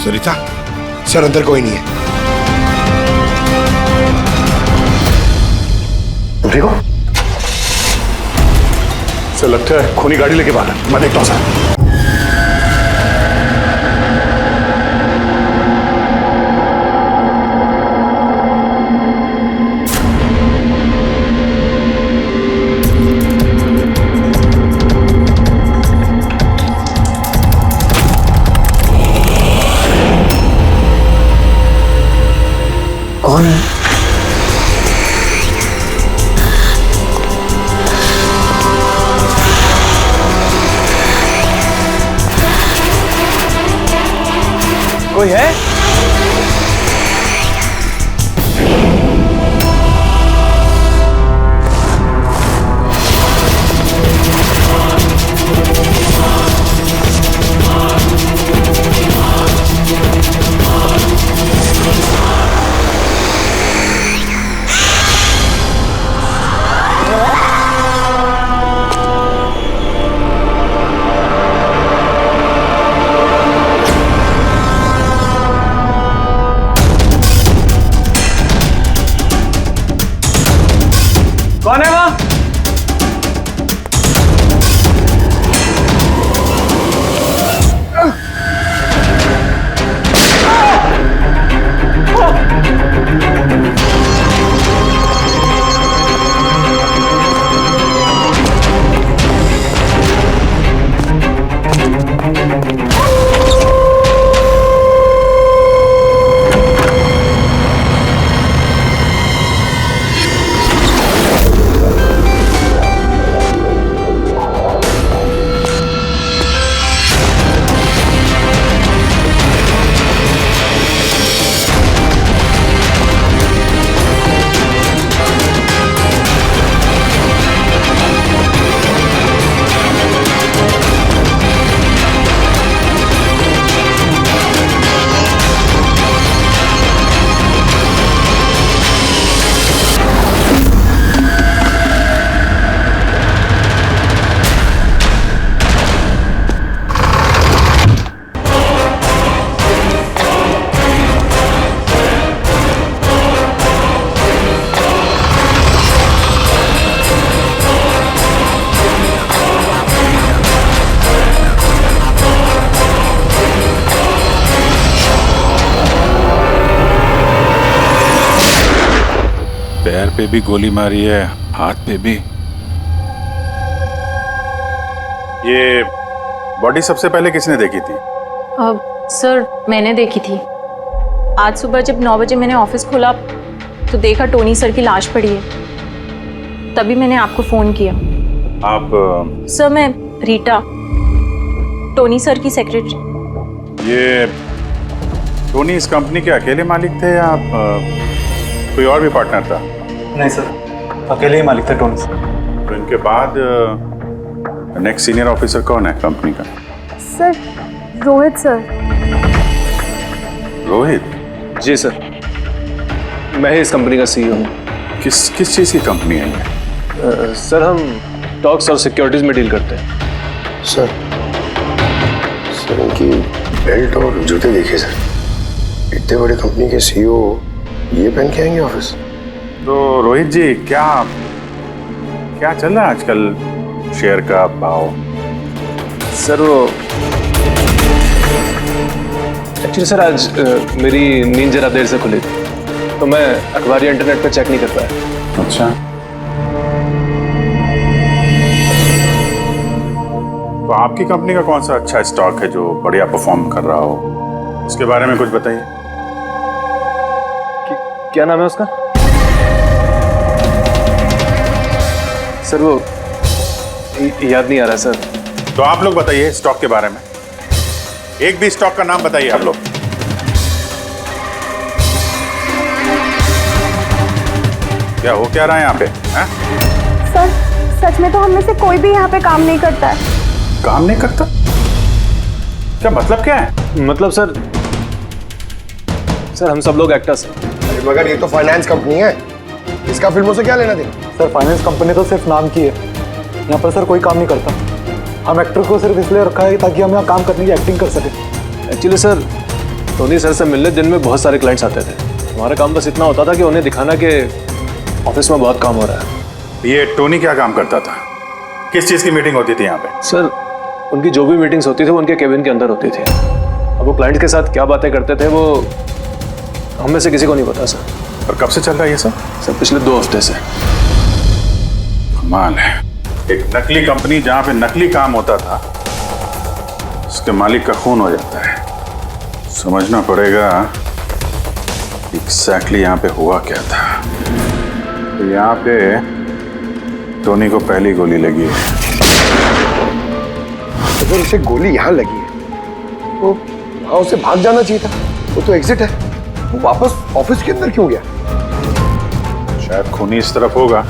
सरिता, sir अंदर कोई नहीं है। तुम ठीक हो? सर लगता है खूनी गाड़ी लेके बाहर है। मैं देखता हूँ सर। कौन है? कोई है? कौन है वहाँ? पैर पे भी गोली मारी है, हाथ पे भी। ये बॉडी सबसे पहले किसने देखी थी? सर मैंने देखी थी। आज सुबह जब 9 बजे मैंने ऑफिस खोला तो देखा टोनी सर की लाश पड़ी है। तभी मैंने आपको फोन किया। आप? सर मैं रीटा, टोनी सर की सेक्रेटरी। ये टोनी इस कंपनी के अकेले मालिक थे या कोई और भी पार्टनर था? नहीं सर, अकेले ही मालिक थे टोनी सर। तो इनके बाद नेक्स्ट सीनियर ऑफिसर कौन है कंपनी का? Sir Rohit sir. रोहित? जी सर, मैं ही इस कंपनी का सीईओ हूँ। किस चीज़ की कंपनी है ये? सर हम टॉक्स और सिक्योरिटीज में डील करते हैं। सर इनकी बेल्ट और जूते देखिए सर। इतने बड़ी कंपनी के सीईओ ये पहन के आएंगे ऑफिस? तो रोहित जी, क्या चल रहा है आजकल शेयर का भाव? सर वो एक्चुअली सर आज मेरी नींद जरा देर से खुली थी तो मैं अखबार या इंटरनेट पर चेक नहीं कर पाया। अच्छा, तो आपकी कंपनी का कौन सा अच्छा स्टॉक है जो बढ़िया परफॉर्म कर रहा हो? उसके बारे में कुछ बताइए। क्या नाम है उसका? सर वो याद नहीं आ रहा सर। तो आप लोग बताइए स्टॉक के बारे में। एक भी स्टॉक का नाम बताइए आप लोग। क्या हो क्या रहा है यहाँ पे? सर सच में तो हम में से कोई भी यहाँ पे काम नहीं करता है। काम नहीं करता? क्या मतलब क्या है? मतलब सर हम सब लोग एक्टर्स हैं। मगर ये तो फाइनेंस कंपनी है, इसका फिल्मों से क्या लेना देना? सर फाइनेंस कंपनी तो सिर्फ नाम की है, यहाँ पर सर कोई काम नहीं करता। हम एक्टर को सिर्फ इसलिए रखा है ताकि हम यहाँ काम करने की एक्टिंग कर सके। एक्चुअली सर टोनी सर से मिलने दिन में बहुत सारे क्लाइंट्स आते थे। हमारा काम बस इतना होता था कि उन्हें दिखाना कि ऑफिस में बहुत काम हो रहा है। ये टोनी क्या काम करता था? किस चीज़ की मीटिंग होती थी यहाँ पे? सर उनकी जो भी मीटिंग्स होती थी वो उनके केबिन के अंदर होती थी। अब वो क्लाइंट के साथ क्या बातें करते थे वो हम में से किसी को नहीं पता सर। और कब से चल रहा है ये सब? सर पिछले 2 हफ्ते से। कमाल है, एक नकली कंपनी जहाँ पे नकली काम होता था उसके मालिक का खून हो जाता है। समझना पड़ेगा एग्जैक्टली यहाँ पे हुआ क्या था। तो यहाँ पे टोनी को पहली गोली लगी है। अगर उसे गोली यहाँ लगी है तो वहां उसे भाग जाना चाहिए था। वो तो एग्जिट है, वो वापस ऑफिस के अंदर क्यों गया? शायद खूनी इस तरफ होगा,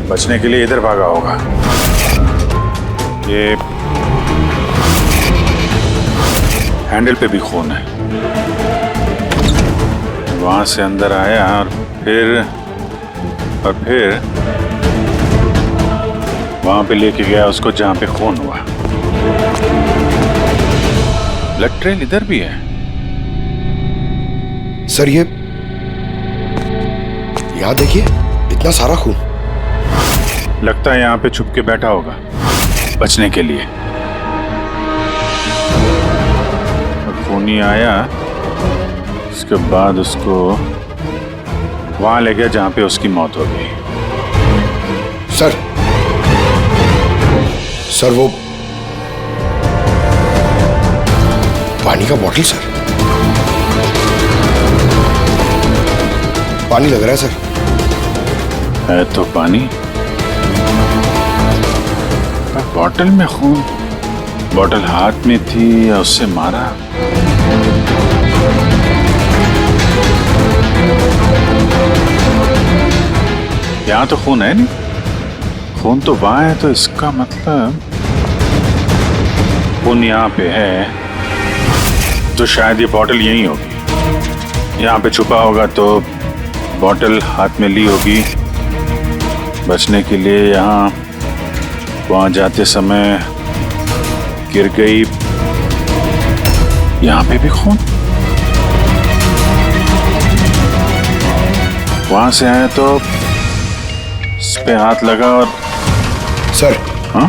बचने के लिए इधर भागा होगा। ये हैंडल पे भी खून है। वहां से अंदर आया और फिर वहां पे लेके गया उसको जहां पे खून हुआ। ब्लड ट्रेल इधर भी है। सर ये यहाँ देखिए, इतना सारा खून। लगता है यहाँ पे छुप के बैठा होगा बचने के लिए। और खूनी आया, उसके बाद उसको वहां ले गया जहां पे उसकी मौत हो गई। सर वो पानी का बॉटल सर, पानी लग रहा है सर। है तो पानी, पर बॉटल में खून। बॉटल हाथ में थी या उससे मारा? यहाँ तो खून है नहीं, खून तो वहां है, तो इसका मतलब खून यहाँ पे है तो शायद ये बॉटल यहीं होगी। यहाँ पे छुपा होगा तो बॉटल हाथ में ली होगी बचने के लिए। यहाँ वहां जाते समय गिर गई। यहाँ पे भी खून। वहां से आया तो इस पे हाथ लगा और सर हाँ,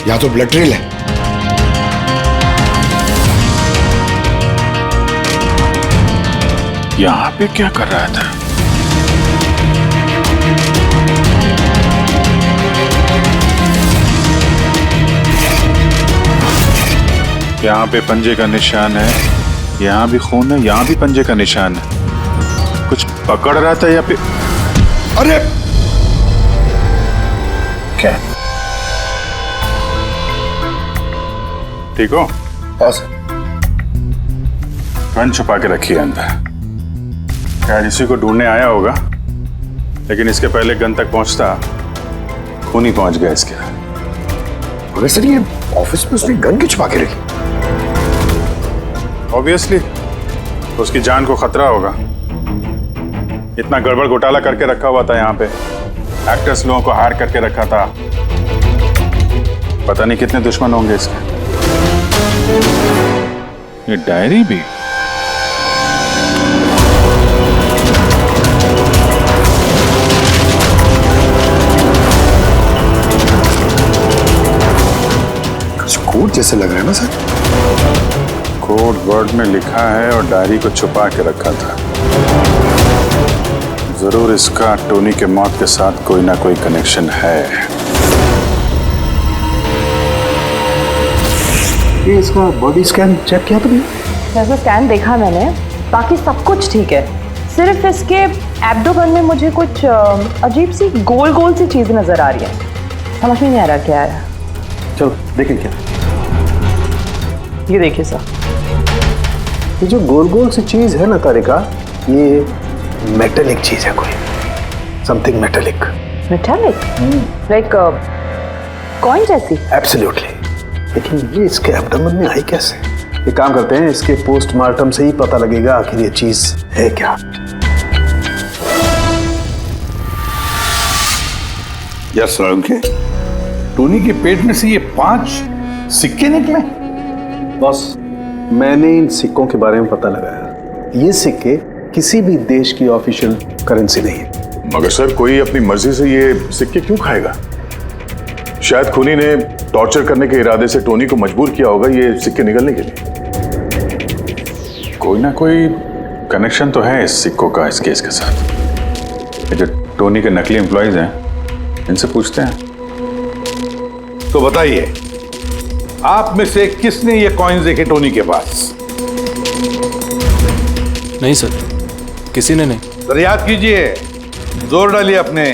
यहाँ तो ब्लड ट्रेल है। यहाँ पे क्या कर रहा था? यहाँ पे पंजे का निशान है, यहाँ भी खून है, यहाँ भी पंजे का निशान है। कुछ पकड़ रहा था या फिर? अरे क्या? ठीक हो? हाँ सर। गन छुपा के रखी है अंदर। शायद इसी को ढूंढने आया होगा, लेकिन इसके पहले गन तक पहुंचता खूनी पहुंच गया इसके। मगर सर ये ऑफिस में उसने गन क्यों छुपा के रखी? ऑब्वियसली उसकी जान को खतरा होगा। इतना गड़बड़ घोटाला करके रखा हुआ था यहाँ पे, एक्टर्स लोगों को हायर करके रखा था। पता नहीं कितने दुश्मन होंगे इसके। ये डायरी भी। कुछ कोड जैसे लग रहा है ना सर। कोड वर्ड में लिखा है और डायरी को छुपा के रखा था। जरूर इसका टोनी के मौत के साथ कोई ना कोई कनेक्शन है। ये इसका बॉडी स्कैन चेक किया तुमने? वैसे स्कैन देखा मैंने, बाकी सब कुछ ठीक है। सिर्फ इसके एब्डोमेन में मुझे कुछ अजीब सी गोल गोल सी चीजें नजर आ रही है। समझ में नहीं आ रहा क्या है। चलो देखें क्या। ये देखिए सर, ये जो गोल गोल सी चीज है ना तारिका, ये मेटेलिक चीज है, कोई something metallic. Metallic like coin जैसी। एब्सोल्युटली। लेकिन ये इसके एब्डोमेन में आई कैसे? एक काम करते हैं, इसके पोस्टमार्टम से ही पता लगेगा आखिर ये चीज है क्या। यार सोलंके, टोनी के पेट में से ये 5 सिक्के निकले। बॉस, मैंने इन सिक्कों के बारे में पता लगाया। ये सिक्के किसी भी देश की ऑफिशियल करेंसी नहीं है। मगर सर, कोई अपनी मर्जी से ये सिक्के क्यों खाएगा? शायद खूनी ने टॉर्चर करने के इरादे से टोनी को मजबूर किया होगा ये सिक्के निकलने के लिए। कोई ना कोई कनेक्शन तो है इस सिक्कों का इस केस के साथ। ये जो टोनी के नकली एम्प्लॉयज हैं, इनसे पूछते हैं। तो बताइए, आप में से किसने ये कॉइन्स देखे टोनी के पास? नहीं सर, किसी ने नहीं। सर याद कीजिए, जोर डालिए अपने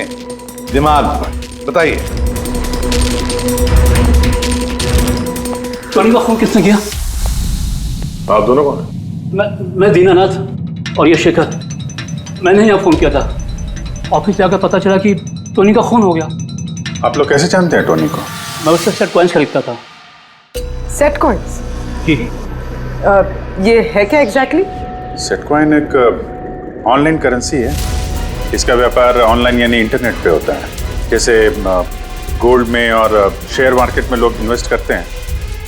दिमाग पर, बताइए। टोनी का फोन किसने किया? आप दोनों कौन? मैं दीनानाथ और ये शेखर। मैंने यहाँ फोन किया था। ऑफिस जाकर पता चला कि टोनी का खून हो गया। आप लोग कैसे जानते हैं टोनी को? मैं उससे सेट कॉइन्स खरीदता था। Set coins? जी। ये है क्या एग्जैक्टली? सेट कॉइन एक ऑनलाइन करेंसी है। इसका व्यापार ऑनलाइन यानी इंटरनेट पे होता है। जैसे गोल्ड में और शेयर मार्केट में लोग इन्वेस्ट करते हैं,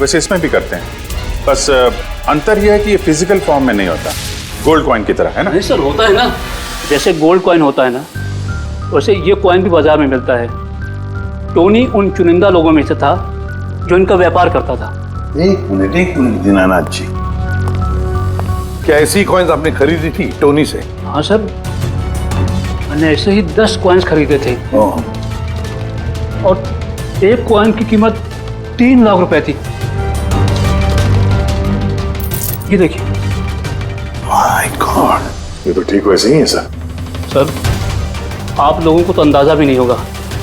वैसे इसमें भी करते हैं। बस अंतर यह है कि ये फिजिकल फॉर्म में नहीं होता, गोल्ड कॉइन की तरह, है ना? नहीं सर, होता है ना। जैसे गोल्ड कॉइन होता है ना, वैसे ये कॉइन भी बाजार में मिलता है। टोनी उन चुनिंदा लोगों में से था जो इनका व्यापार करता था। एक मिनट दीनानाथ जी, क्या ऐसी कॉइन्स आपने खरीदी थी टोनी से? हाँ सर, मैंने ऐसे ही 10 कॉइन्स खरीदे थे और एक कॉइन की कीमत 3 लाख रुपए थी। ये देखिए। माय गॉड, ये तो ठीक वैसे ही है सर। सर, आप लोगों को तो अंदाजा भी नहीं होगा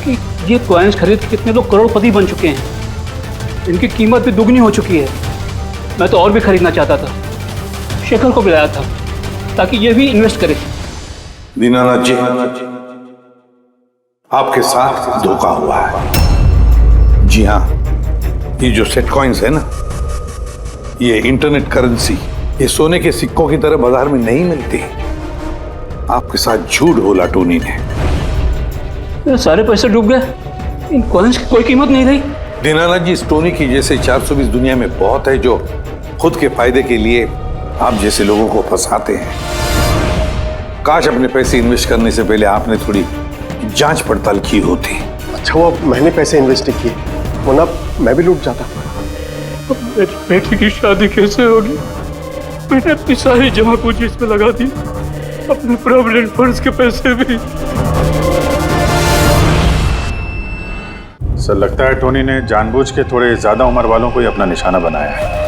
कि ये कॉइन्स खरीद के कितने लोग करोड़पति बन चुके हैं। इनकी कीमत भी दुगनी हो चुकी है। मैं तो और भी खरीदना चाहता था, शेखर को बुलाया था ताकि ये भी इन्वेस्ट करे। दीनानाथ जी, आपके साथ धोखा हुआ है। जी हाँ, ये जो सेट कॉइन्स है ना, ये इंटरनेट करेंसी, ये सोने के सिक्कों की तरह बाजार में नहीं मिलती। आपके साथ झूठ बोला टोनी ने। मेरे सारे पैसे डूब गए, इन कॉइन्स की कोई कीमत नहीं रही। दीनानाथ जी, इस टोनी की जैसे 420 दुनिया में बहुत है जो खुद के फायदे के लिए आप जैसे लोगों को फंसाते हैं। काश अपने पैसे इन्वेस्ट करने से पहले आपने थोड़ी जांच पड़ताल की होती। अच्छा हुआ मैंने पैसे इन्वेस्ट किए, वरना मैं भी लूट जाता। मेरी बेटी की शादी कैसे होगी? मैंने अपनी सारी जमा पूंजी इसमें लगा दी, अपने प्रोविडेंट फंड्स के पैसे भी। सर, लगता है टोनी ने जानबूझ के थोड़े ज्यादा उम्र वालों को ही अपना निशाना बनाया है।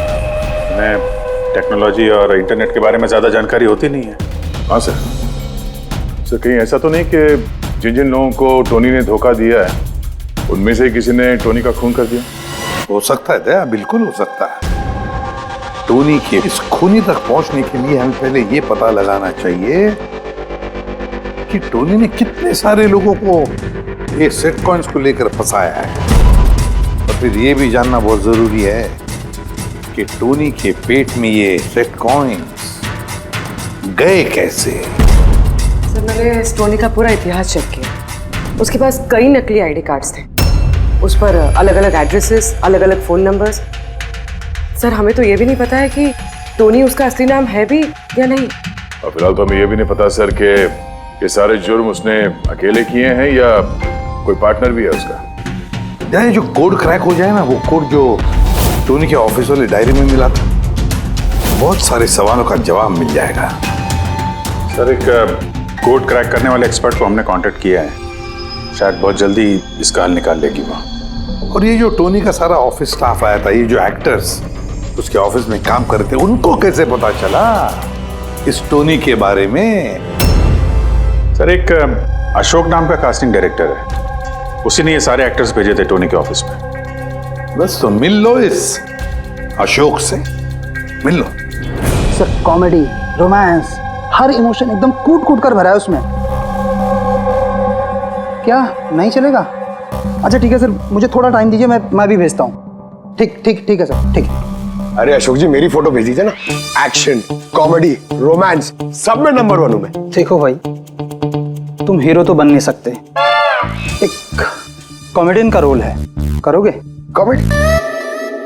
उन्हें टेक्नोलॉजी और इंटरनेट के बारे में ज्यादा जानकारी होती नहीं है। हाँ सर। सर, कहीं ऐसा तो नहीं कि जिन जिन लोगों को टोनी ने धोखा दिया है उनमें से किसी ने टोनी का खून कर दिया? हो सकता है दया, बिल्कुल हो सकता है। टोनी के इस खूनी तक पहुंचने के लिए हमें पहले ये पता लगाना चाहिए कि टोनी ने कितने सारे लोगों को ये सेट कॉइन्स को लेकर फंसाया है। और फिर ये भी जानना बहुत जरूरी है कि टोनी के पेट में ये सेट कॉइन्स गए कैसे। सर, मैंने इस टोनी का पूरा इतिहास चेक किया। उसके पास कई नकली आईडी कार्ड्स थे, उस पर अलग अलग एड्रेसेस, अलग अलग फ़ोन नंबर्स। सर, हमें तो ये भी नहीं पता है कि टोनी उसका असली नाम है भी या नहीं। और फिलहाल तो हमें ये भी नहीं पता सर कि ये सारे जुर्म उसने अकेले किए हैं या कोई पार्टनर भी है उसका। यानी जो कोड क्रैक हो जाए ना, वो कोड जो टोनी के ऑफिस वाले डायरी में मिला था, बहुत सारे सवालों का जवाब मिल जाएगा। सर, एक कोड क्रैक करने वाले एक्सपर्ट को हमने कांटेक्ट किया है, शायद बहुत जल्दी इसका हल निकाल लेगी वो। और ये जो टोनी का सारा ऑफिस स्टाफ आया था, ये जो एक्टर्स उसके ऑफिस में काम कर रहे थे, उनको कैसे पता चला इस टोनी के बारे में? सर, एक अशोक नाम का कास्टिंग डायरेक्टर है, उसी ने ये सारे एक्टर्स भेजे थे टोनी के ऑफिस में। बस तो मिल लो इस अशोक से, मिल लो। सर, कॉमेडी, रोमांस, हर इमोशन एकदम कूट कूट कर भरा है उसमें। क्या नहीं चलेगा? अच्छा ठीक है सर, मुझे थोड़ा टाइम दीजिए, मैं भी भेजता हूँ। ठीक है सर, ठीक है। अरे अशोक जी, मेरी फोटो भेज दीजिए ना। एक्शन, कॉमेडी, रोमांस, सब में नंबर 1 हूं मैं। देखो भाई, तुम हीरो तो बन नहीं सकते, एक कॉमेडियन का रोल है, करोगे? कॉमेडी?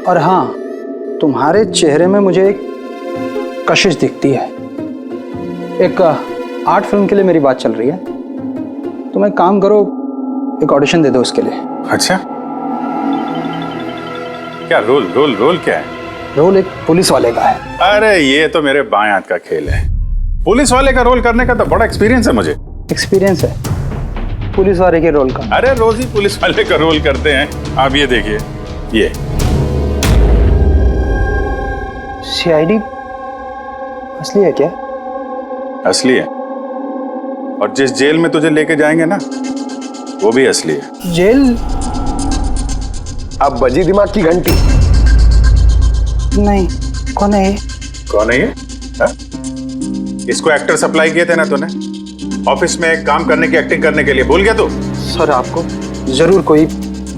और हाँ, तुम्हारे चेहरे में मुझे एक कशिश दिखती है। एक आर्ट फिल्म के लिए मेरी बात चल रही है, तुम एक काम करो, एक ऑडिशन दे दो उसके लिए। अच्छा, क्या रोल रोल रोल क्या है? रोल एक पुलिस वाले का है। अरे ये तो मेरे बाएं हाथ का खेल है। पुलिस वाले का रोल करने का तो बड़ा एक्सपीरियंस है मुझे। एक्सपीरियंस है पुलिस वाले के रोल का? अरे रोज ही पुलिस वाले का रोल करते हैं। आप ये देखिए, ये सीआईडी असली है क्या? असली है, और जिस जेल में तुझे लेके जाएंगे ना वो भी असली है। जेल? अब बजी दिमाग की घंटी। नहीं, कौन है ये? कौन है ये? हा? इसको एक्टर सप्लाई किए थे ना तूने ऑफिस में काम करने की, एक्टिंग करने के लिए, भूल गया तू? सर आपको जरूर कोई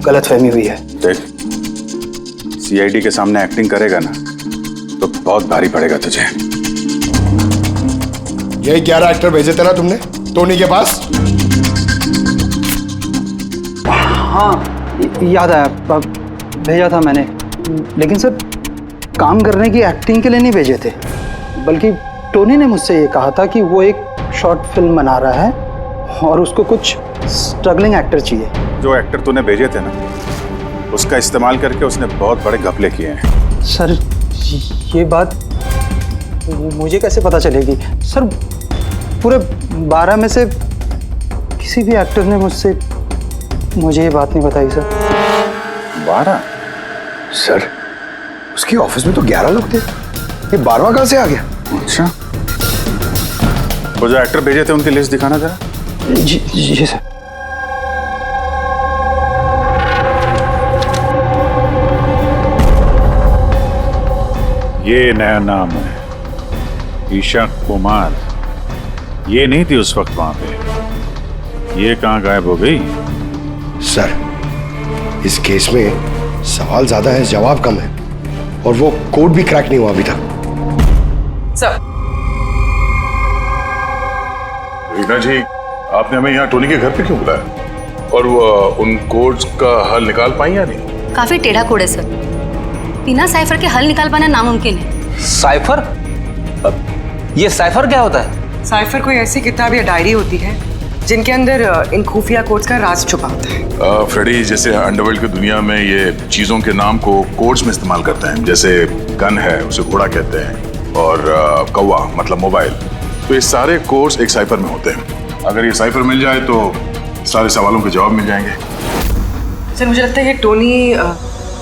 गलतफहमी हुई है। देख, सीआईडी के सामने एक्टिंग करेगा ना तो बहुत भारी पड़ेगा तुझे। यही 11 एक्टर भेजे थे ना तुमने टोनी के पास? हाँ याद आया, भेजा था मैंने, लेकिन सर काम करने की, एक्टिंग के लिए नहीं भेजे थे, बल्कि टोनी ने मुझसे ये कहा था कि वो एक शॉर्ट फिल्म बना रहा है और उसको कुछ स्ट्रगलिंग एक्टर चाहिए। जो एक्टर तूने भेजे थे ना उसका इस्तेमाल करके उसने बहुत बड़े घपले किए हैं। सर ये बात मुझे कैसे पता चलेगी? सर पूरे 12 में से किसी भी एक्टर ने मुझे ये बात नहीं बताई सर। 12? सर उसकी ऑफिस में तो 11 लोग थे, ये 12वां कहां से आ गया? अच्छा, वो जो एक्टर भेजे थे उनकी लिस्ट दिखाना जरा। जी सर। ये नया नाम है, ईशा कुमार। ये नहीं थी उस वक्त वहां पे, ये कहां गायब हो गई? सर इस केस में सवाल ज्यादा है, जवाब कम है, और वो कोड भी क्रैक नहीं हुआ अभी तक। सर रीना जी, आपने हमें यहाँ टोनी के घर पे क्यों बुलाया? और वो उन कोड्स का हल निकाल पाई या नहीं? काफी टेढ़ा कोड है सर, बिना साइफर के हल निकाल पाना नामुमकिन है। साइफर? ये साइफर क्या होता है? साइफर कोई ऐसी किताब या डायरी होती है जिनके अंदर इन खुफिया कोड्स का राज छुपा होता है। फ्रेडी, जैसे अंडरवर्ल्ड की दुनिया में ये चीजों के नाम को कोड्स में इस्तेमाल करते हैं, जैसे गन है उसे घोड़ा कहते हैं, और कौवा मतलब मोबाइल, तो ये सारे कोड्स एक साइफर में होते हैं। अगर ये साइफर मिल जाए तो सारे सवालों के जवाब मिल जाएंगे। सर मुझे लगता है कि टोनी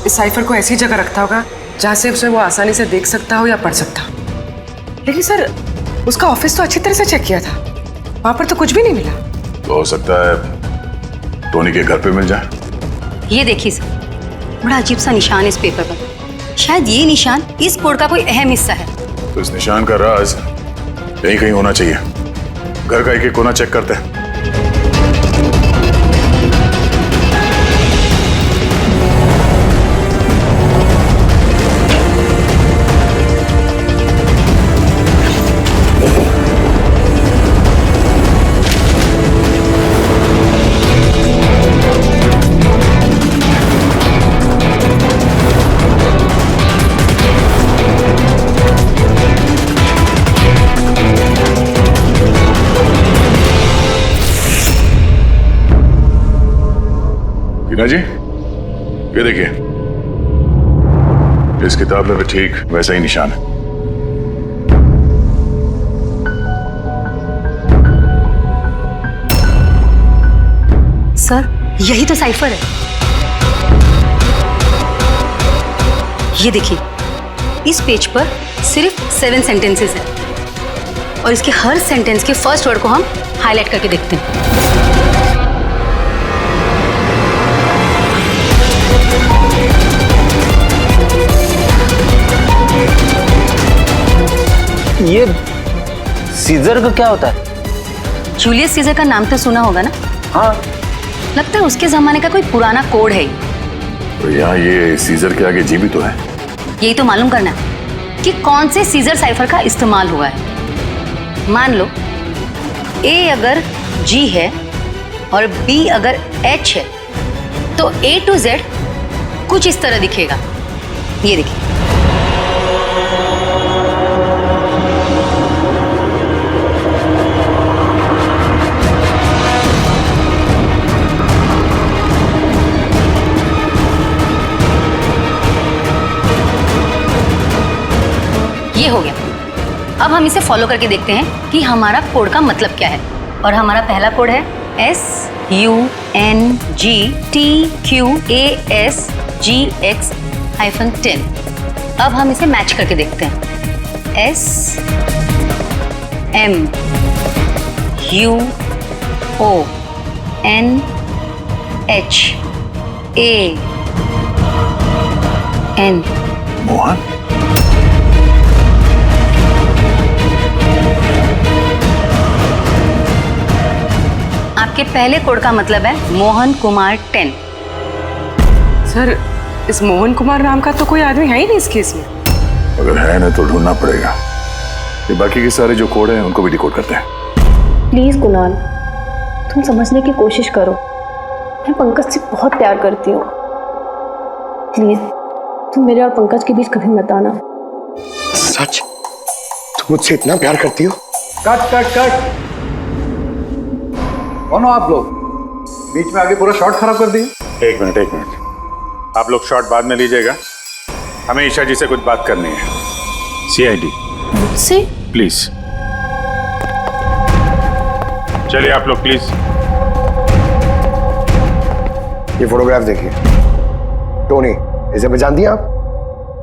इस साइफर को ऐसी जगह रखता होगा जहाँ से उसे वो आसानी से देख सकता हो या पढ़ सकता हो। लेकिन सर उसका ऑफिस तो अच्छी तरह से चेक किया था, वहां पर तो कुछ भी नहीं मिला। तो हो सकता है टोनी के घर पे मिल जाए। ये देखिए सर, बड़ा अजीब सा निशान है इस पेपर पर। शायद ये निशान इस कोड का कोई अहम हिस्सा है। तो इस निशान का राज यहीं कहीं होना चाहिए। घर का एक कोना चेक करते हैं। जी, ये देखिए, इस किताब में भी ठीक वैसा ही निशान है। सर यही तो साइफर है। ये देखिए, इस पेज पर सिर्फ 7 सेंटेंसेस हैं और इसके हर सेंटेंस के फर्स्ट वर्ड को हम हाईलाइट करके देखते हैं। ये सीजर का क्या होता है? जूलियस सीजर का नाम तो सुना होगा ना? हाँ। लगता है उसके जमाने का कोई पुराना कोड है। तो यहाँ ये सीजर के आगे जी भी तो है। यही तो मालूम करना है कि कौन से सीजर साइफर का इस्तेमाल हुआ है। मान लो ए अगर जी है और बी अगर एच है तो A to Z कुछ इस तरह दिखेगा। ये देखिए। ये हो गया। अब हम इसे फॉलो करके देखते हैं कि हमारा कोड का मतलब क्या है। और हमारा पहला कोड है SUNGTQASGX-10। अब हम इसे मैच करके देखते हैं। SMUONHAN। मोहन, आपके पहले कोड का मतलब है मोहन कुमार 10। सर, इस मोहन कुमार नाम का तो कोई आदमी है ही नहीं इस केस में। अगर है ना तो ढूंढना पड़ेगा। ये बाकी के सारे जो कोड हैं उनको भी डिकोड करते हैं। प्लीज कुणाल, तुम समझने की कोशिश करो। मैं पंकज से बहुत प्यार करती हूँ। प्लीज तुम मेरे और पंकज के बीच कभी मत आना। सच? तुम मुझसे इतना प्यार करती हो? Cut cut cut. कौन हो आप लोग? बीच में आगे पूरा शॉट खराब कर दिए। एक मिनट। आप लोग शॉट बाद में लीजिएगा, हमें ईशा जी से कुछ बात करनी है। CID मुझसे? प्लीज चलिए आप लोग प्लीज। ये फोटोग्राफ देखिए। टोनी, इसे पहचान दिया आप?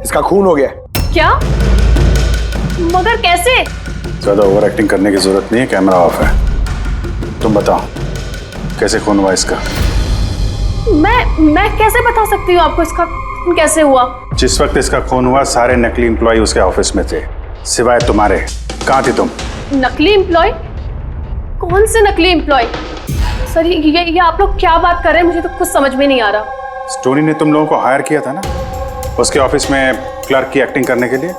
इसका खून हो गया। क्या? मगर कैसे? ज्यादा ओवर एक्टिंग करने की जरूरत नहीं है, कैमरा ऑफ है। तुम बताओ कैसे खून हुआ इसका? मैं कैसे बता सकती हूँ आपको इसका खून कैसे हुआ? जिस वक्त इसका खून हुआ सारे नकली एम्प्लॉय उसके ऑफिस में थे, सिवाय तुम्हारे। कहाँ थी तुम? नकली एम्प्लॉय? कौन से नकली एम्प्लॉय? सर ये आप लोग क्या बात कर रहे हैं? मुझे तो कुछ समझ में नहीं आ रहा। टोनी ने तुम लोगों को हायर किया था ना उसके ऑफिस में क्लर्क की एक्टिंग करने के लिए।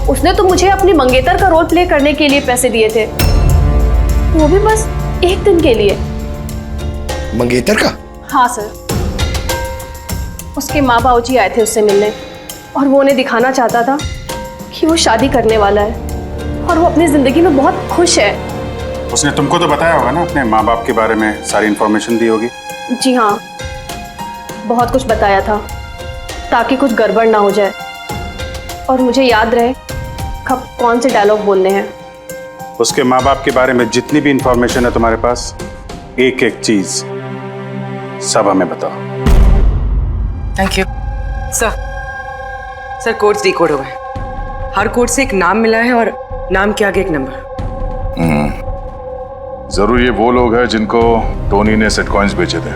उसने तो मुझे अपनी मंगेतर का रोल प्ले करने के लिए पैसे दिए थे, वो भी बस एक दिन के लिए। मंगेतर का? हाँ सर, उसके माँ बाबूजी आए थे उससे मिलने और वो उन्हें दिखाना चाहता था कि वो शादी करने वाला है और वो अपनी जिंदगी में बहुत खुश है। उसने तुमको तो बताया होगा ना अपने माँ बाप के बारे में, सारी इंफॉर्मेशन दी होगी। जी हाँ, बहुत कुछ बताया था ताकि कुछ गड़बड़ ना हो जाए और मुझे याद रहे कब कौन से डायलॉग बोलने हैं। उसके माँ बाप के बारे में जितनी भी इंफॉर्मेशन है तुम्हारे पास, एक एक चीज सब हमें बताओ। Thank you sir. Codes decode हो गए। हर कोड से एक नाम मिला है और नाम के आगे एक नंबर। जरूर ये वो लोग हैं जिनको टोनी ने सेट कॉइन्स बेचे थे,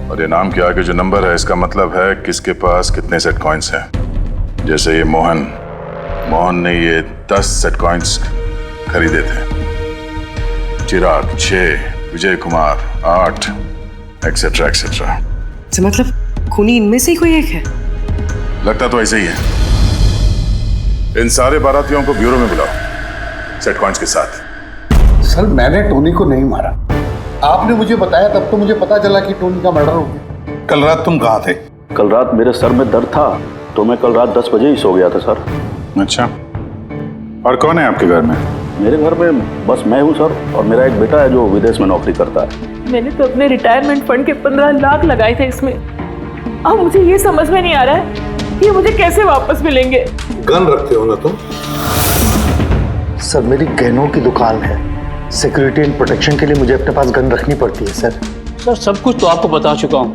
और ये नाम के आगे जो नंबर है इसका मतलब है किसके पास कितने सेट कॉइन्स हैं। जैसे ये मोहन ने ये 10 सेट कॉइन्स खरीदे थे, चिराग 6, विजय कुमार 8, एक्सेट्रा एक्सेट्रा। मतलब खूनी इनमें से ही कोई एक है? लगता तो ऐसे ही है। इन सारे बारातियों को ब्यूरो में बुलाओ सेट कॉइन्स के साथ। सर, मैंने टोनी को नहीं मारा। आपने मुझे बताया तब तो मुझे पता चला कि टोनी का मर्डर हो गया। कल रात तुम कहाँ थे? कल रात मेरे सर में दर्द था तो मैं कल रात 10 बजे ही सो गया था सर। अच्छा, और कौन है आपके घर में? मेरे घर में बस मैं हूँ सर, और मेरा एक बेटा है जो विदेश में नौकरी करता है। मैंने तो अपने रिटायरमेंट फंड के 15 लाख लगाए थे इसमें। अब मुझे ये समझ में नहीं आ रहा है कि मुझे कैसे वापस मिलेंगे। गन रखते हो ना तुम? सर, मेरी गहनों की दुकान है। सिक्योरिटी एंड प्रोटेक्शन के लिए मुझे अपने पास गन रखनी पड़ती है सर। सर, सब कुछ तो आपको बता चुका हूँ,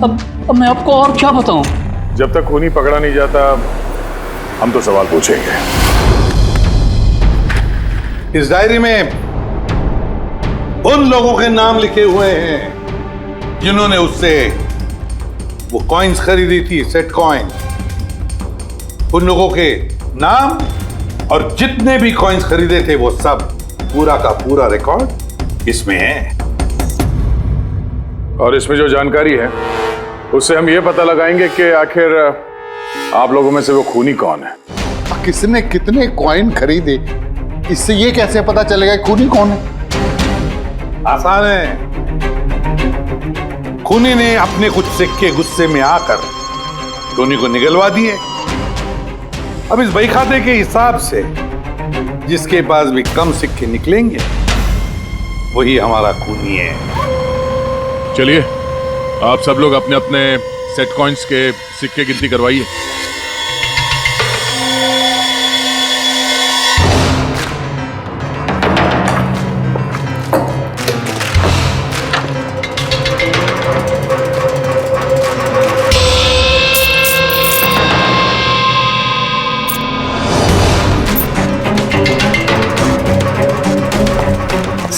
अब मैं आपको और क्या बताऊँ? जब तक खूनी पकड़ा नहीं जाता हम तो सवाल पूछेंगे। इस डायरी में उन लोगों के नाम लिखे हुए हैं जिन्होंने उससे वो कॉइन्स खरीदी थी, सेट कॉइन। उन लोगों के नाम और जितने भी कॉइन्स खरीदे थे वो सब, पूरा का पूरा रिकॉर्ड इसमें है। और इसमें जो जानकारी है उससे हम ये पता लगाएंगे कि आखिर आप लोगों में से वो खूनी कौन है। किसने कितने कॉइन खरीदे, इससे ये कैसे पता चलेगा खूनी कौन है? आसान है। खूनी ने अपने कुछ सिक्के गुस्से में आकर टोनी को निगलवा दिए। अब इस बही खाते के हिसाब से जिसके पास भी कम सिक्के निकलेंगे वही हमारा खूनी है। चलिए, आप सब लोग अपने अपने सेट कॉइन्स के सिक्के गिनती करवाइए।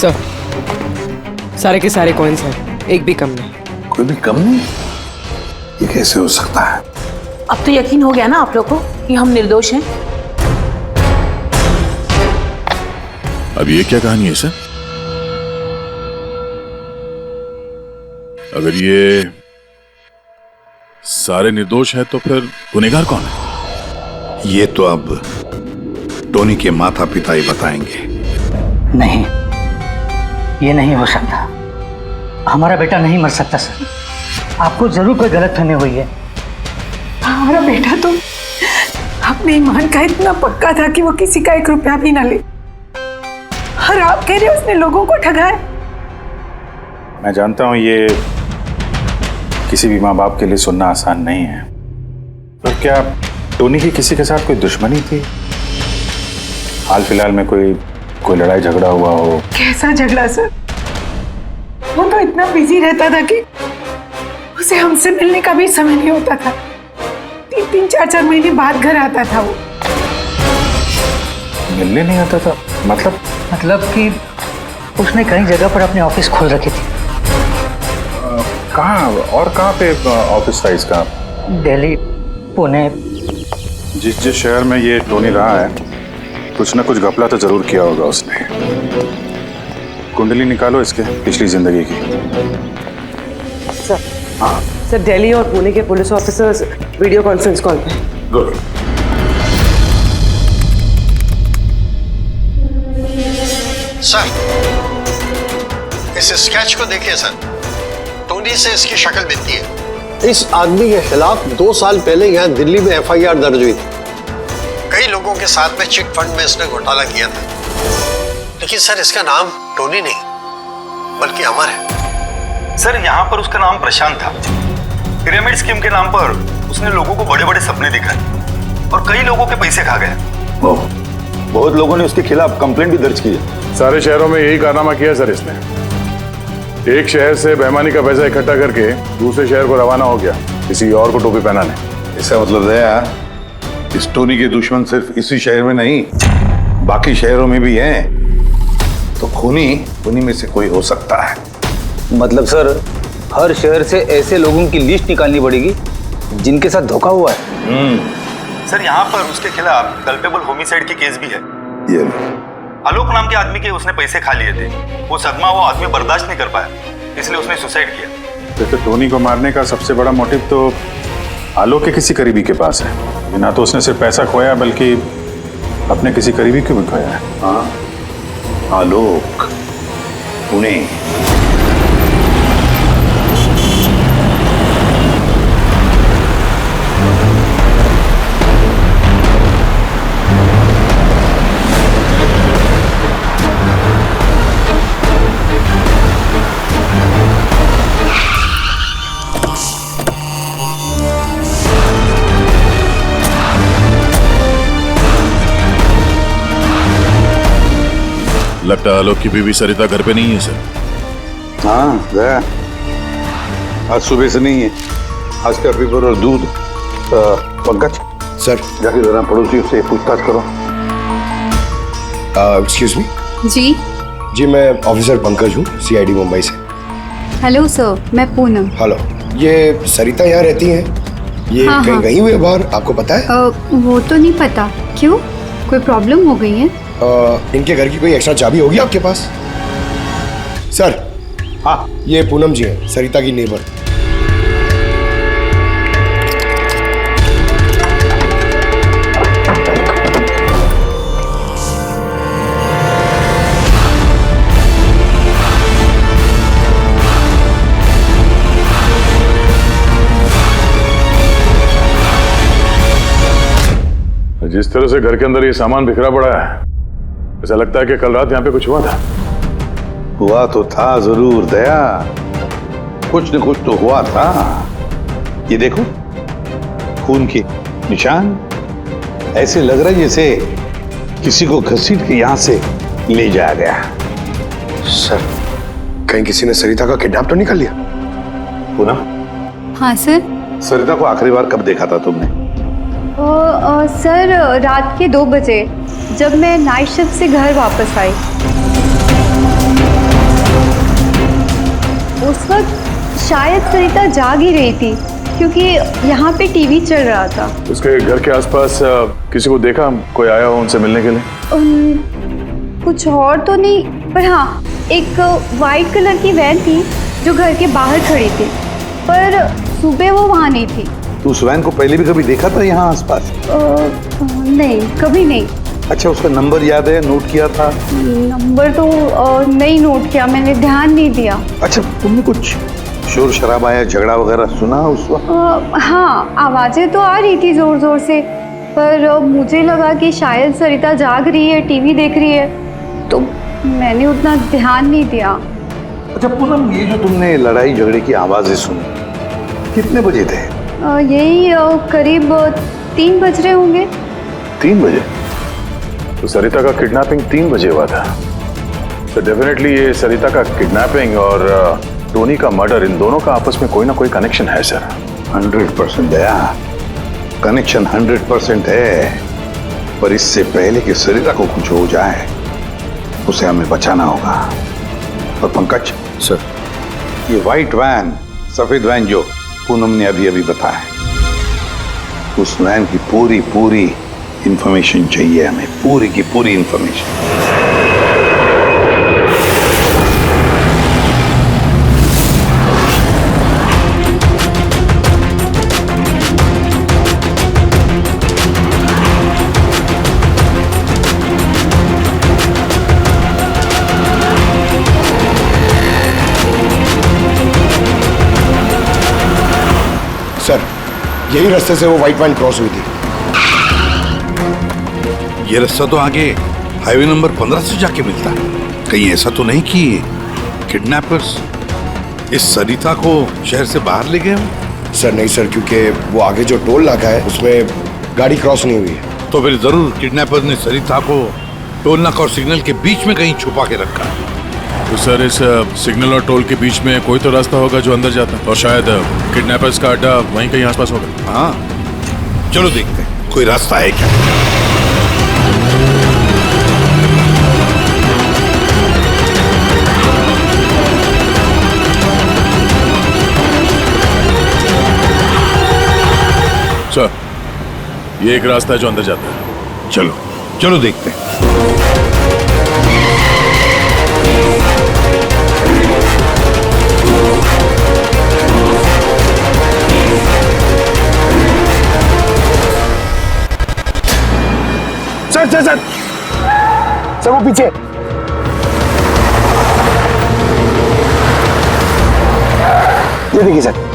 सर, सारे के सारे कॉइन्स हैं, एक भी कम नहीं। कोई भी कम नहीं? ये कैसे हो सकता है? अब तो यकीन हो गया ना आप लोग को कि हम निर्दोष हैं। अब ये क्या कहानी है सर? अगर ये सारे निर्दोष हैं तो फिर गुनहगार कौन है? ये तो अब टोनी के माता पिता ही बताएंगे। नहीं, ये नहीं हो सकता। हमारा बेटा नहीं मर सकता सर। आपको जरूर कोई गलतफहमी हुई है। हमारा बेटा तो अपने ईमान का इतना पक्का था कि वो किसी का 1 रुपया भी ना ले, और आप कह रहे हो उसने लोगों को ठगाया। मैं जानता हूं ये किसी भी माँ बाप के लिए सुनना आसान नहीं है, पर क्या टोनी की किसी के साथ कोई दुश्मनी थी? हाल फिलहाल में कोई लड़ाई झगड़ा हुआ हो? कैसा झगड़ा सर? वो तो इतना बिजी रहता था कि उसे हमसे मिलने का भी समय नहीं होता था। 3-3, 4-4 महीने बाद घर आता था वो। मिलने नहीं आता था? मतलब कि उसने कई जगह पर अपने ऑफिस खोल रखे थे। कहाँ पे ऑफिस था इसका? दिल्ली, पुणे। जिस शहर में ये टोनी रहा है, कुछ ना कुछ घपला तो जरूर किया होगा उसने। कुंडली निकालो इसके पिछली जिंदगी की। सर, हाँ सर, दिल्ली और पुणे के police officers video conference call पे। गुड। सर, इस स्केच को देखिए सर, टोनी से इसकी शक्ल मिलती है। इस आदमी के खिलाफ 2 साल पहले यहाँ दिल्ली में FIR दर्ज हुई थी। कई लोगों के साथ में चिट फंड में इसने घोटाला किया था, लेकिन सर इसका नाम टोनी नहीं बल्कि अमर है। सर, यहाँ पर उसका नाम प्रशांत था। पिरामिड स्कीम के नाम पर उसने लोगों को बड़े बड़े सपने दिखाए और कई लोगों के पैसे खा गए। बहुत लोगों ने उसके खिलाफ कंप्लेंट भी दर्ज की है। सारे शहरों में यही कारनामा किया सर इसने। एक शहर से बेईमानी का पैसा इकट्ठा करके दूसरे शहर को रवाना हो गया किसी और को टोपी पहनाने। इसका मतलब है इस टोनी के दुश्मन सिर्फ इसी शहर में नहीं, बाकी शहरों में भी हैं। तो खूनी में से कोई हो सकता है। मतलब सर, हर शहर से ऐसे लोगों की लिस्ट निकालनी पड़ेगी जिनके साथ धोखा हुआ है। सर, यहाँ पर उसके खिलाफ कल्पेबल होमिसाइड की केस भी है। ये आलोक नाम के आदमी के उसने पैसे खा लिए थे। वो सदमा वो आदमी बर्दाश्त नहीं कर पाया, इसलिए उसने सुसाइड किया। तो टोनी को मारने का सबसे बड़ा मोटिव तो आलोक के किसी करीबी के पास है। ना तो उसने सिर्फ पैसा खोया बल्कि अपने किसी करीबी को भी खोया है। हाँ, आलोक, पुणे। लगता है आलोक की बीवी सरिता घर पे नहीं है सर। हाँ गया, आज सुबह से नहीं है। आज का पेपर और दूध। पंकज सर, जाके जरा पड़ोसियों से पूछताछ करो। Excuse me. जी, मैं ऑफिसर पंकज हूँ, CID मुंबई से। हेलो सर, मैं पूनम। हेलो, ये सरिता यहाँ रहती हैं? ये हाँ, कहीं हाँ। गई हुई है बाहर, आपको पता है? वो तो नहीं पता। क्यों, कोई प्रॉब्लम हो गई है? इनके घर की कोई एक्स्ट्रा चाबी होगी आपके पास? सर, हाँ, ये पूनम जी है, सरिता की नेबर। जिस तरह से घर के अंदर ये सामान बिखरा पड़ा है, ऐसा लगता है कि कल रात यहाँ पे कुछ हुआ था। हुआ तो था जरूर दया, कुछ न कुछ तो हुआ था। ये देखो, खून के निशान। ऐसे लग रहा है जैसे किसी को घसीट के यहाँ से ले जाया गया। सर, कहीं किसी ने सरिता का किडनैप तो नहीं कर लिया? पूनम। हाँ सर। सरिता को आखिरी बार कब देखा था तुमने? सर, रात के 2 बजे, जब मैं नाइट शिफ्ट से घर वापस आई। उस वक्त शायद सरिता जाग ही रही थी क्योंकि यहाँ पे टीवी चल रहा था। उसके घर के आसपास किसी को देखा, कोई आया हो उनसे मिलने के लिए? कुछ और तो नहीं, पर हाँ एक वाइट कलर की वैन थी जो घर के बाहर खड़ी थी, पर सुबह वो वहाँ नहीं थी। तो उस वैन को पहले भी कभी देखा था यहाँ आसपास? नहीं, कभी नहीं। अच्छा, उसका नंबर याद है, नोट किया था? नंबर तो नहीं नोट किया, मैंने ध्यान नहीं दिया। अच्छा, तुमने कुछ शोर शराबा या झगड़ा वगैरह सुना उस वक्त? हाँ, आवाजें तो आ रही थी जोर जोर से, पर मुझे लगा कि शायद सरिता जाग रही है, टीवी देख रही है, तो मैंने उतना ध्यान नहीं दिया। अच्छा पूनम, ये जो तुमने लड़ाई झगड़े की आवाजें सुनी, कितने बजे थे? यही करीब 3 बज रहे होंगे। 3 बजे? तो सरिता का किडनैपिंग 3 बजे हुआ था। तो डेफिनेटली ये सरिता का किडनैपिंग और टोनी का मर्डर, इन दोनों का आपस में कोई ना कोई कनेक्शन है सर। 100% दया, कनेक्शन 100% है, पर इससे पहले कि सरिता को कुछ हो जाए उसे हमें बचाना होगा। और पंकज सर, ये व्हाइट वैन, सफेद वैन जो पूनम ने अभी अभी बताया, उस वैन की पूरी इंफॉर्मेशन चाहिए हमें, पूरी की पूरी इंफॉर्मेशन। सर, यही रास्ते से वो व्हाइट वैन क्रॉस हुई थी। ये रास्ता तो आगे हाईवे नंबर 15 से जाके मिलता है। कहीं ऐसा तो नहीं कि किडनैपर्स इस सरिता को शहर से बाहर ले गए हो? सर नहीं सर, क्योंकि वो आगे जो टोल नाका है उसमें गाड़ी क्रॉस नहीं हुई है। तो फिर जरूर किडनैपर ने सरिता को टोल नाका और सिग्नल के बीच में कहीं छुपा के रखा है। तो सर इस सिग्नल और टोल के बीच में कोई तो रास्ता होगा जो अंदर जाता है, और शायद किडनैपर्स का अड्डा वहीं कहीं आसपास होगा। हाँ, चलो देखते हैं कोई रास्ता है क्या। सर, ये एक रास्ता है जो अंदर जाता है। चलो चलो देखते हैं। सर वो पीछे। ये देखिए sir.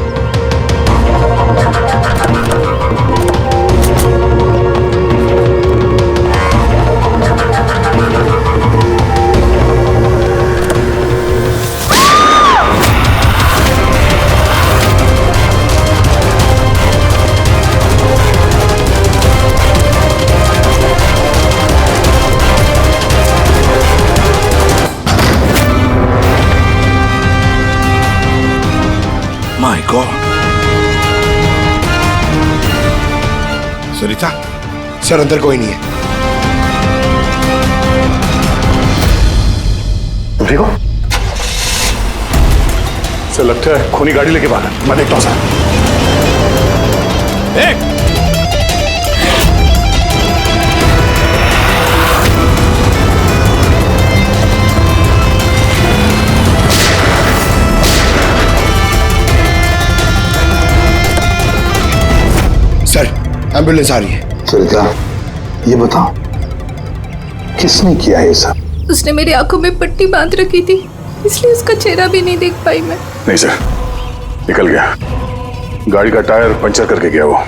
My God, Sarita. Sir अंदर कोई नहीं है। देखो सर, लगता है खूनी गाड़ी लेके बाहर। मैं देखता हूँ सर। सर एम्बुलेंस आ रही है। सरिता, ये बताओ किसने किया ये सब? उसने मेरी आंखों में पट्टी बांध रखी थी, इसलिए उसका चेहरा भी नहीं देख पाई मैं। नहीं सर, निकल गया। गाड़ी का टायर पंचर करके गया वो।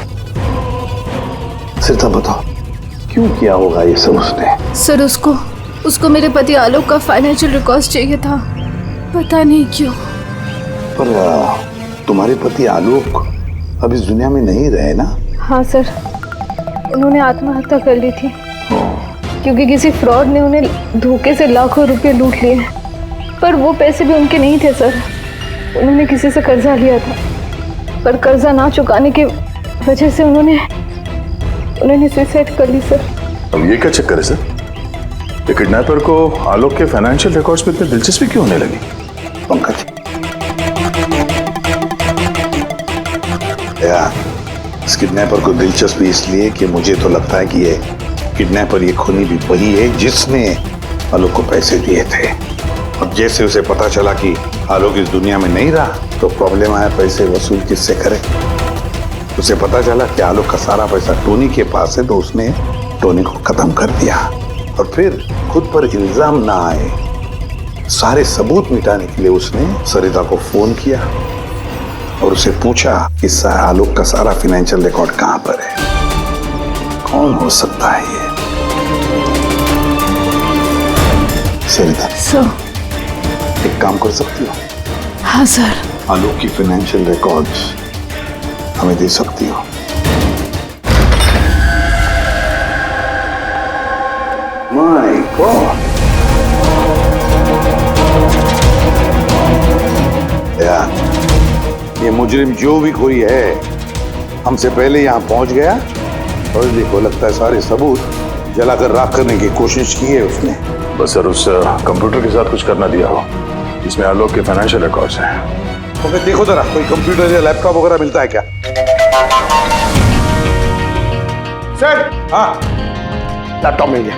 सरिता बताओ, क्यों किया होगा ये सब उसने? सर उसको मेरे पति आलोक का फाइनेंशियल रिकॉर्ड चाहिए था, पता नहीं क्यों। पर तुम्हारे पति आलोक अब इस दुनिया में नहीं रहे ना? हाँ सर, उन्होंने आत्महत्या कर ली थी क्योंकि किसी फ्रॉड ने उन्हें धोखे से लाखों रुपए लूट लिए। पर वो पैसे भी उनके नहीं थे सर, उन्होंने किसी से कर्जा लिया था, पर कर्जा ना चुकाने की वजह से उन्होंने सुसाइड कर ली सर। अब ये क्या चक्कर है सर? ये किडनैपर को आलोक के फाइनेंशियल रिकॉर्ड्स पे इतनी दिलचस्पी क्यों होने लगी? पंकज, या इस किडनैपर को दिलचस्पी इसलिए कि मुझे तो लगता है कि ये किडनैपर, ये खूनी भी वही है जिसने आलोक को पैसे दिए थे। अब जैसे उसे पता चला कि आलोक इस दुनिया में नहीं रहा तो प्रॉब्लम आया, पैसे वसूल किससे करे। उसे पता चला कि आलोक का सारा पैसा टोनी के पास है, तो उसने टोनी को खत्म कर दिया और फिर खुद पर इल्जाम ना आए सारे सबूत मिटाने के लिए उसने सरिता को फोन किया और उसे पूछा कि आलोक का सारा फाइनेंशियल रिकॉर्ड कहां पर है। कौन हो सकता है ये? सरिता सर, एक काम कर सकती हो? हाँ सर। आलोक की फाइनेंशियल रिकॉर्ड्स हमें दे सकती हो? माय गॉड यार, ये मुजरिम जो भी कोई है हमसे पहले यहाँ पहुंच गया और देखो लगता है सारे सबूत जलाकर राख करने की कोशिश की है उसने। बस सर उस कंप्यूटर के साथ कुछ करना दिया हो जिसमें आलोक के फाइनेंशियल रिकॉर्ड्स हैं। तो फिर देखो जरा कोई कंप्यूटर या लैपटॉप वगैरह मिलता है क्या? सर हाँ, लैपटॉप मिल गया।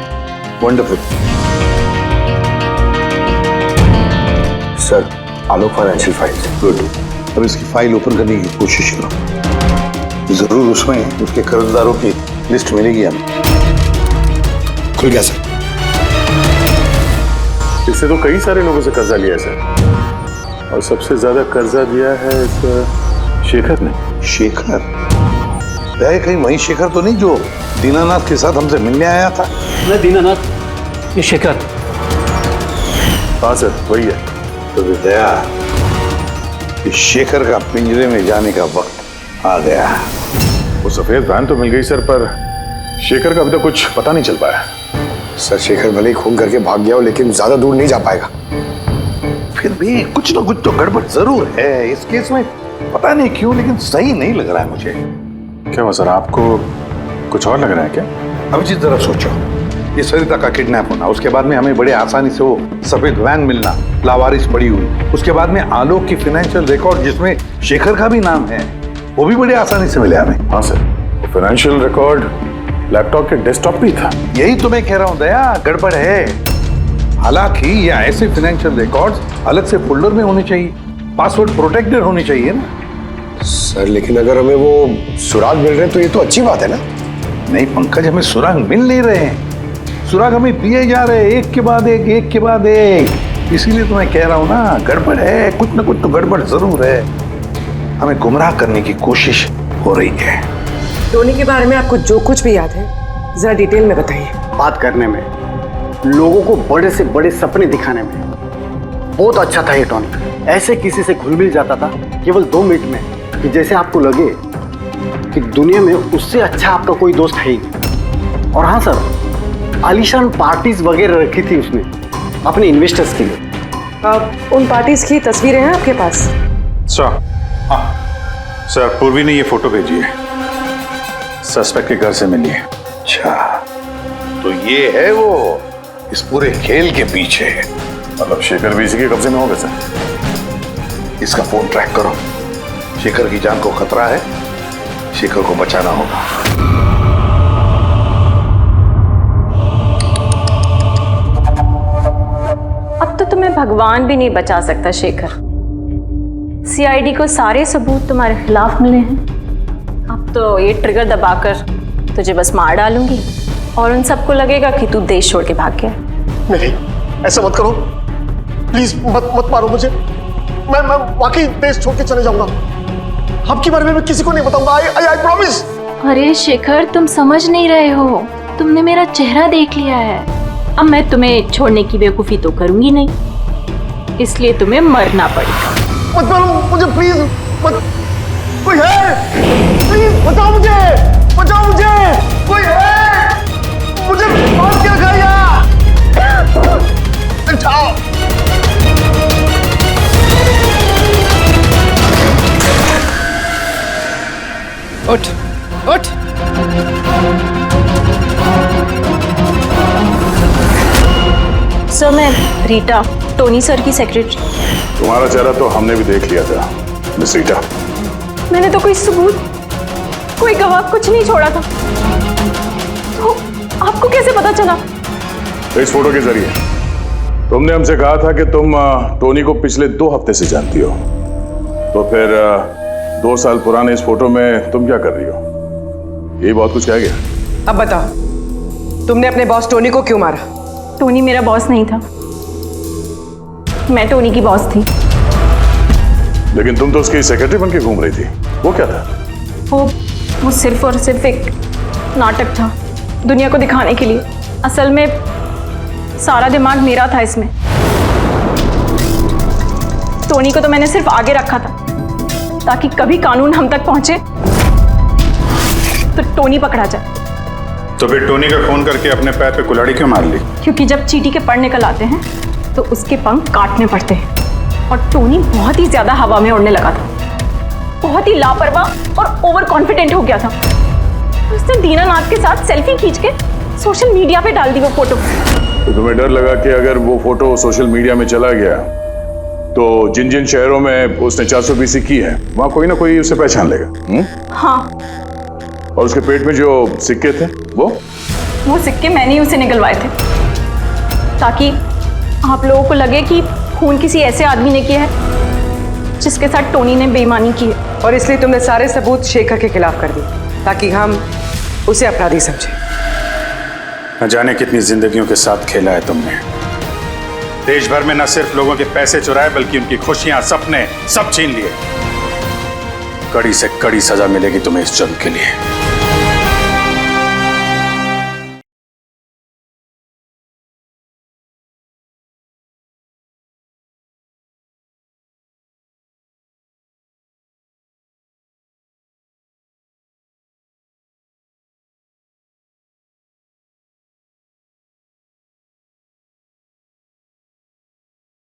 वंडरफुल। सर आलोक फाइनेंशियल फाइल। गुड। अब इसकी फाइल ओपन करने की कोशिश करो, जरूर उसमें उसके कर्जदारों की लिस्ट मिलेगी हमें। खुल गया सर। इससे तो कई सारे लोगों से कर्जा लिया है सर, और सबसे ज्यादा कर्जा दिया है इस शेखर ने। शेखर? कहीं वही शेखर तो नहीं जो दीनानाथ के साथ हमसे मिलने आया था? मैं दीनानाथ, ये शेखर। हाँ सर वही है। तो विद्या, इस शेखर का पिंजरे में जाने का वक्त आ गया। वो सफेद वैन तो मिल गई सर, पर शेखर का अभी तक कुछ पता नहीं चल पाया। सर शेखर भले ही खून करके भाग गया हो लेकिन ज्यादा दूर नहीं जा पाएगा। फिर भी कुछ ना कुछ तो गड़बड़ जरूर है इस केस में, पता नहीं क्यों लेकिन सही नहीं लग रहा है मुझे। क्या हुआ सर, आपको कुछ और लग रहा है क्या? अब जिस तरह सोचो, ये सरिता का किडनैप होना, उसके बाद में हमें बड़े आसानी से वो सफेद वैन मिलना लावारिस पड़ी हुई, उसके बाद में आलोक की फाइनेंशियल रिकॉर्ड जिसमें शेखर का भी नाम है वो भी बड़े आसानी से मिले हमें। हाँ सर, फाइनेंशियल रिकॉर्ड लैपटॉप के डेस्कटॉप पे था। यही तो मैं कह रहा हूँ दया, गड़बड़ है। हालांकि ये ऐसे फाइनेंशियल रिकॉर्ड्स अलग से फोल्डर में होने चाहिए, पासवर्ड प्रोटेक्टेड होने चाहिए ना। सर लेकिन अगर हमें वो सुराग मिल रहे हैं तो ये तो अच्छी बात है ना। नहीं पंकज, हमें सुराग मिल नहीं रहे हैं, सुराग हमें दिए जा रहे हैं एक के बाद एक, एक के बाद एक। इसीलिए तो मैं कह रहा हूँ ना, गड़बड़ है, कुछ ना कुछ तो गड़बड़ जरूर है। हमें गुमराह करने की कोशिश हो रही है। टोनी के बारे में आपको जो कुछ भी याद है जरा डिटेल में बताइए। बात करने में, लोगों को बड़े से बड़े सपने दिखाने में बहुत अच्छा था ये टोनी। ऐसे किसी से घुल मिल जाता था केवल 2 मिनट में कि जैसे आपको लगे कि दुनिया में उससे अच्छा आपका कोई दोस्त है ही नहीं। और हाँ सर, आलीशान पार्टीज वगैरह रखी थी उसने अपने इन्वेस्टर्स के लिए। उन पार्टीज की तस्वीरें हैं आपके पास? सर हाँ सर, पूर्वी ने ये फोटो भेजी है, सस्पेक्ट के घर से मिली है। अच्छा, तो ये है वो इस पूरे खेल के पीछे। मतलब शेखर भी इसी के कब्जे में होगा सर? इसका फोन ट्रैक करो, शेखर की जान को खतरा है, शेखर को बचाना होगा। अब तो तुम्हें भगवान भी नहीं बचा सकता शेखर। सीआईडी को सारे सबूत तुम्हारे खिलाफ मिले हैं। अब तो ये ट्रिगर दबाकर तुझे बस मार डालूंगी और उन सबको लगेगा कि तू देश छोड़ के भाग गया। नहीं, ऐसा मत करो प्लीज, मत मारो मुझे। मैं वाकई देश छोड़ के चले जाऊंगा। आपके बारे में मैं किसी को नहीं बताऊंगा। I promise. अरे शेखर, तुम समझ नहीं रहे हो, तुमने मेरा चेहरा देख लिया है। अब मैं तुम्हें छोड़ने की बेवकूफी तो करूंगी नहीं, इसलिए तुम्हें मरना पड़ेगा। मत मारो मुझे प्लीज, मत। कोई है? प्लीज बचाओ मुझे, बचाओ मुझे, कोई है? मुझे बांध के रखा यार। उठाओ। उठ उठ। सर मैं रीटा, टोनी सर की सेक्रेटरी। तुम्हारा चेहरा तो हमने भी देख लिया था मिस रीटा। मैंने तो कोई सबूत, कोई गवाह कुछ नहीं छोड़ा था। तो आपको कैसे पता चला? इस फोटो के जरिए। तुमने हमसे कहा था कि तुम टोनी को पिछले 2 हफ्ते से जानती हो, तो फिर 2 साल पुराने इस फोटो में तुम क्या कर रही हो? ये बहुत कुछ कह गया। अब बताओ, तुमने अपने बॉस टोनी को क्यों मारा? टोनी मेरा बॉस नहीं था, मैं टोनी की बॉस थी। लेकिन तुम तो उसकी सेक्रेटरी बन के घूम रही थी, वो क्या था? वो सिर्फ और सिर्फ एक नाटक था, दुनिया को दिखाने के लिए। असल में सारा दिमाग मेरा था इसमें। टोनी को तो मैंने सिर्फ आगे रखा था ताकि कभी कानून हम तक पहुंचे तो टोनी पकड़ा जाए। तो फिर टोनी का खून करके अपने पैर पे कुल्हाड़ी क्यों मार ली? क्योंकि जब चींटी के पर निकल आते हैं तो उसके पंख काटने पड़ते हैं, और टोनी बहुत ही ज्यादा हवा में उड़ने लगा था, बहुत ही लापरवाह और ओवर कॉन्फिडेंट हो गया था। उसने दीनानाथ के साथ सेल्फी खींच के सोशल मीडिया पे डाल दी वो फोटो। तो तुम्हें डर लगा कि अगर वो फोटो सोशल मीडिया में चला गया तो जिन जिन शहरों में उसने 420 की है वहां कोई ना कोई उसे पहचान लेगा। हाँ। और उसके पेट में जो सिक्के थे वो सिक्के मैंने ही उसे निकलवाए थे ताकि आप लोगों को लगे कि खून किसी ऐसे आदमी ने किया है जिसके साथ टोनी ने बेईमानी की है। और इसलिए तुमने सारे सबूत शेखर के खिलाफ कर दिए ताकि हम उसे अपराधी समझे। न जाने कितनी जिंदगियों के साथ खेला है तुमने। देश भर में न सिर्फ लोगों के पैसे चुराए बल्कि उनकी खुशियां, सपने सब छीन लिए। कड़ी से कड़ी सजा मिलेगी तुम्हें इस जुर्म के लिए।